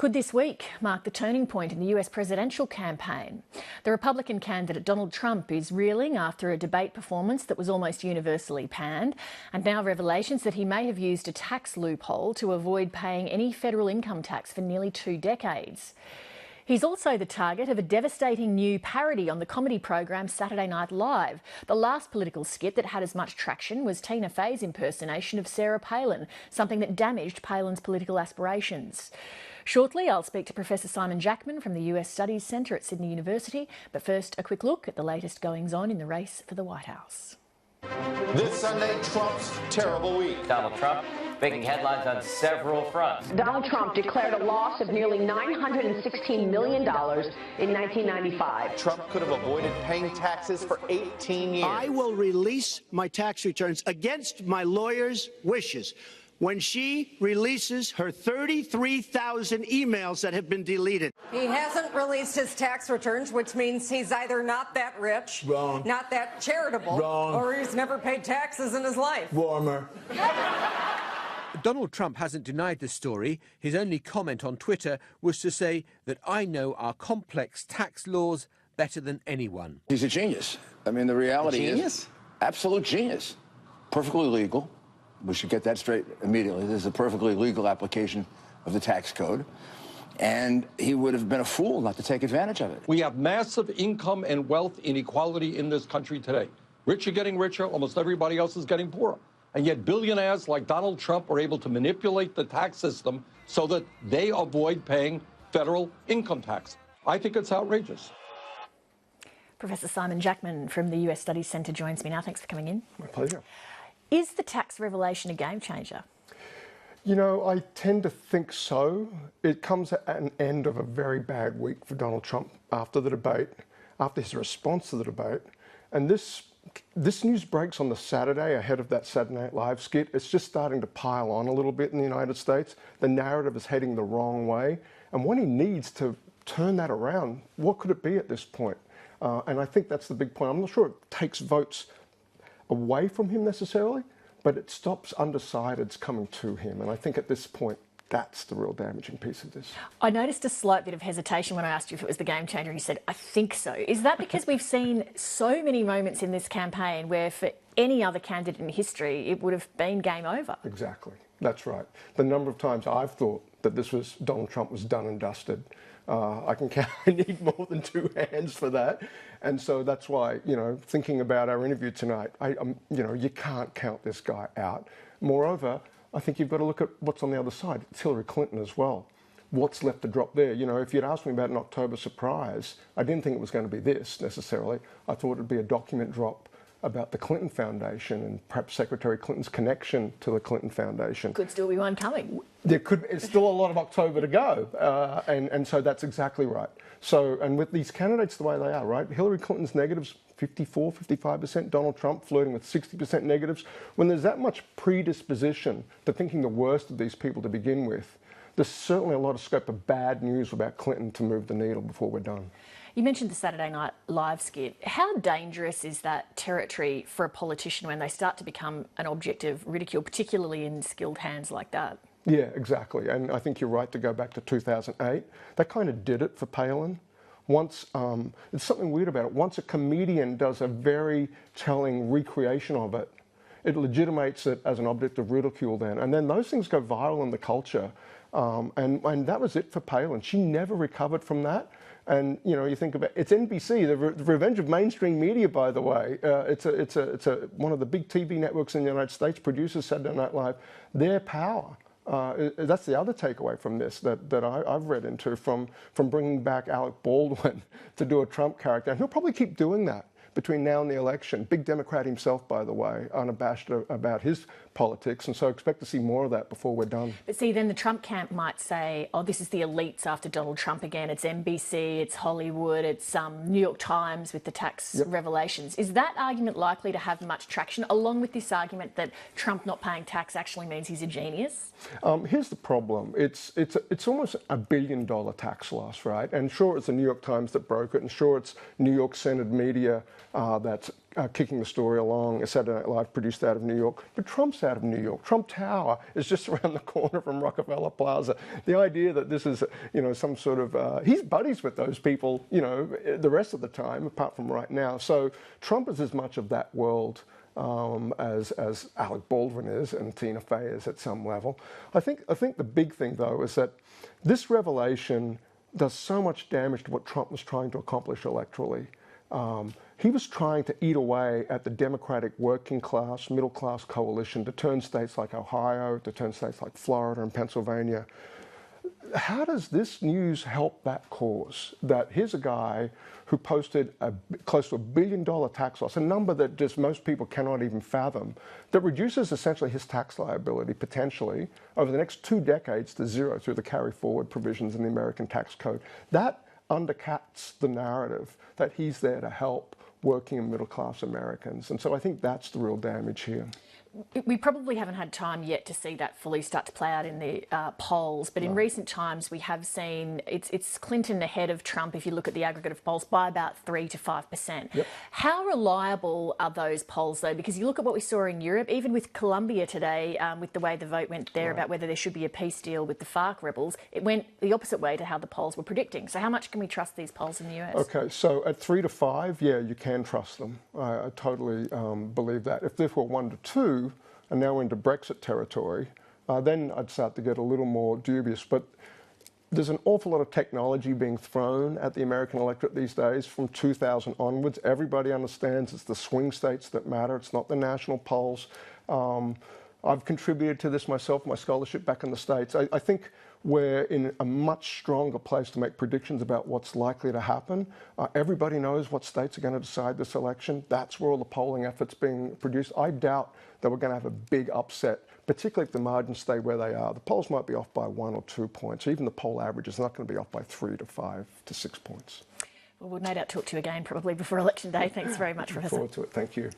Could this week mark the turning point in the US presidential campaign? The Republican candidate Donald Trump is reeling after a debate performance that was almost universally panned, and now revelations that he may have used a tax loophole to avoid paying any federal income tax for nearly 2 decades. He's also the target of a devastating new parody on the comedy program Saturday Night Live. The last political skit that had as much traction was Tina Fey's impersonation of Sarah Palin, something that damaged Palin's political aspirations. Shortly, I'll speak to Professor Simon Jackman from the US Studies Centre at Sydney University. But first, a quick look at the latest goings-on in the race for the White House. This Sunday, Trump's terrible week. Donald Trump making headlines on several fronts. Donald Trump declared a loss of nearly $916 million in 1995. Trump could have avoided paying taxes for 18 years. I will release my tax returns against my lawyer's wishes when she releases her 33,000 emails that have been deleted. He hasn't released his tax returns, which means he's either not that rich, Wrong. not that charitable, Wrong. or he's never paid taxes in his life. Warmer. Donald Trump hasn't denied the story. His only comment on Twitter was to say that I know our complex tax laws better than anyone. He's a genius. I mean, the reality is absolute genius. Perfectly legal. We should get that straight immediately. This is a perfectly legal application of the tax code. And he would have been a fool not to take advantage of it. We have massive income and wealth inequality in this country today. Rich are getting richer, almost everybody else is getting poorer. And yet billionaires like Donald Trump are able to manipulate the tax system so that they avoid paying federal income tax. I think it's outrageous. Professor Simon Jackman from the US Studies Centre joins me now. Thanks for coming in. My pleasure. Is the tax revelation a game changer? You know, I tend to think so. It comes at an end of a very bad week for Donald Trump after the debate, after his response to the debate. And this news breaks on the Saturday ahead of that Saturday Night Live skit. It's just starting to pile on a little bit in the United States. The narrative is heading the wrong way. And what he needs to turn that around, what could it be at this point? And I think that's the big point. I'm not sure it takes votes away from him necessarily, but it stops undecideds coming to him. And I think at this point, that's the real damaging piece of this. I noticed a slight bit of hesitation when I asked you if it was the game changer. You said, I think so. Is that because we've seen so many moments in this campaign where for any other candidate in history, it would have been game over? Exactly. That's right. The number of times I've thought that Donald Trump was done and dusted. I can count, I need more than 2 hands for that. And so that's why, you know, thinking about our interview tonight, you know, you can't count this guy out. Moreover, I think you've got to look at what's on the other side. It's Hillary Clinton as well. What's left to drop there? You know, if you'd asked me about an October surprise, I didn't think it was going to be this necessarily. I thought it'd be a document drop about the Clinton Foundation and perhaps Secretary Clinton's connection to the Clinton Foundation. Could still be one coming. It's still a lot of October to go. And so that's exactly right. So, and with these candidates the way they are, right? Hillary Clinton's negatives, 54, 55%. Donald Trump flirting with 60% negatives. When there's that much predisposition to thinking the worst of these people to begin with, there's certainly a lot of scope of bad news about Clinton to move the needle before we're done. You mentioned the Saturday Night Live skit. How dangerous is that territory for a politician when they start to become an object of ridicule, particularly in skilled hands like that? Yeah, exactly. And I think you're right to go back to 2008. That kind of did it for Palin. Once, it's something weird about it. Once a comedian does a very telling recreation of it, it legitimates it as an object of ridicule then. And then those things go viral in the culture. And that was it for Palin. She never recovered from that. And, you know, you think about it's NBC, the revenge of mainstream media, by the way. It's one of the big TV networks in the United States, produces Saturday Night Live. Their power. That's the other takeaway from this that I've read into from bringing back Alec Baldwin to do a Trump character. And he'll probably keep doing that between now and the election. Big Democrat himself, by the way, unabashed about his politics, and so expect to see more of that before we're done. But see, then the Trump camp might say, oh, this is the elites after Donald Trump again. It's NBC, it's Hollywood, it's New York Times with the tax revelations. Is that argument likely to have much traction, along with this argument that Trump not paying tax actually means he's a genius? Here's the problem. It's almost $1 billion tax loss, right? And sure, it's the New York Times that broke it, and sure, it's New York-centered media that's kicking the story along. Saturday Night Live produced out of New York, but Trump's out of New York. Trump Tower is just around the corner from Rockefeller Plaza. The idea that this is, some sort of, he's buddies with those people, the rest of the time, apart from right now. So Trump is as much of that world as Alec Baldwin is and Tina Fey is at some level. I think the big thing, though, is that this revelation does so much damage to what Trump was trying to accomplish electorally. He was trying to eat away at the Democratic working class, middle class coalition to turn states like Ohio, to turn states like Florida and Pennsylvania. How does this news help that cause? That here's a guy who posted close to $1 billion tax loss, a number that just most people cannot even fathom, that reduces essentially his tax liability potentially over the next 2 decades to zero through the carry forward provisions in the American tax code. That undercuts the narrative that he's there to help working and middle class Americans. And so I think that's the real damage here. We probably haven't had time yet to see that fully start to play out in the polls, but in recent times we have seen it's Clinton ahead of Trump if you look at the aggregate of polls by about 3 to 5%. Yep. How reliable are those polls though? Because you look at what we saw in Europe, even with Colombia today, with the way the vote went there about whether there should be a peace deal with the FARC rebels, it went the opposite way to how the polls were predicting. So how much can we trust these polls in the US? Okay, so at 3 to 5, yeah, you can trust them. I totally believe that. If this were 1 to 2, and now we're into Brexit territory, then I'd start to get a little more dubious. But there's an awful lot of technology being thrown at the American electorate these days from 2000 onwards. Everybody understands it's the swing states that matter. It's not the national polls. I've contributed to this myself, my scholarship back in the States. I think we're in a much stronger place to make predictions about what's likely to happen. Everybody knows what states are going to decide this election. That's where all the polling effort's being produced. I doubt that we're going to have a big upset, particularly if the margins stay where they are. The polls might be off by 1 or 2 points. Even the poll average is not going to be off by 3 to 5 to 6 points. Well, we'll no doubt talk to you again probably before Election Day. Thanks very much, Professor. Look forward to it. Thank you.